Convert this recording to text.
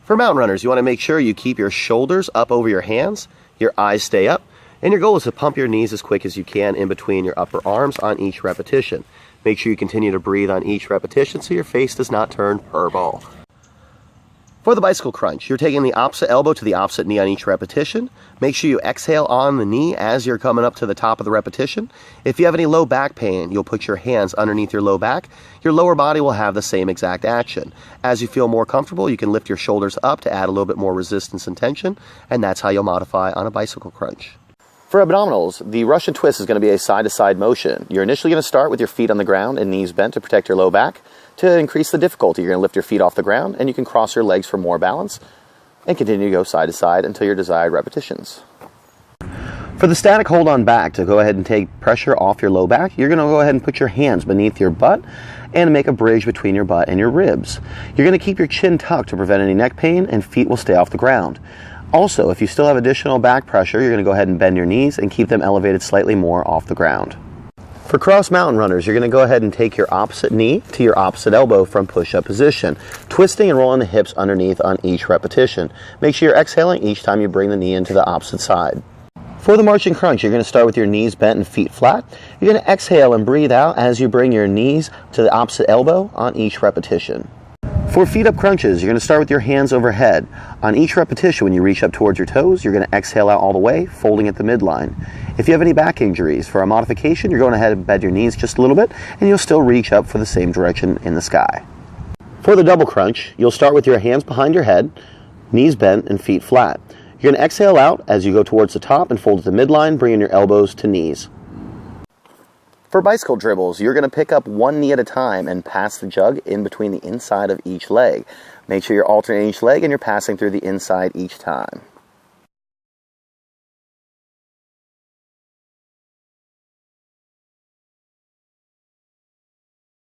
For mountain runners, you want to make sure you keep your shoulders up over your hands, your eyes stay up, and your goal is to pump your knees as quick as you can in between your upper arms on each repetition. Make sure you continue to breathe on each repetition so your face does not turn purple. For the bicycle crunch, you're taking the opposite elbow to the opposite knee on each repetition. Make sure you exhale on the knee as you're coming up to the top of the repetition. If you have any low back pain, you'll put your hands underneath your low back. Your lower body will have the same exact action. As you feel more comfortable, you can lift your shoulders up to add a little bit more resistance and tension, and that's how you'll modify on a bicycle crunch. For abdominals, the Russian twist is going to be a side-to-side motion. You're initially going to start with your feet on the ground and knees bent to protect your low back. To increase the difficulty, you're going to lift your feet off the ground, and you can cross your legs for more balance and continue to go side to side until your desired repetitions. For the static hold on back, to go ahead and take pressure off your low back, you're going to go ahead and put your hands beneath your butt and make a bridge between your butt and your ribs. You're going to keep your chin tucked to prevent any neck pain, and feet will stay off the ground. Also, if you still have additional back pressure, you're going to go ahead and bend your knees and keep them elevated slightly more off the ground. For cross mountain runners, you're going to go ahead and take your opposite knee to your opposite elbow from push-up position, twisting and rolling the hips underneath on each repetition. Make sure you're exhaling each time you bring the knee into the opposite side. For the marching crunch, you're going to start with your knees bent and feet flat. You're going to exhale and breathe out as you bring your knees to the opposite elbow on each repetition. For feet up crunches, you're going to start with your hands overhead. On each repetition, when you reach up towards your toes, you're going to exhale out all the way, folding at the midline. If you have any back injuries, for a modification, you're going ahead and bend your knees just a little bit, and you'll still reach up for the same direction in the sky. For the double crunch, you'll start with your hands behind your head, knees bent, and feet flat. You're going to exhale out as you go towards the top and fold at the midline, bringing your elbows to knees. For bicycle dribbles, you're going to pick up one knee at a time and pass the jug in between the inside of each leg. Make sure you're alternating each leg and you're passing through the inside each time.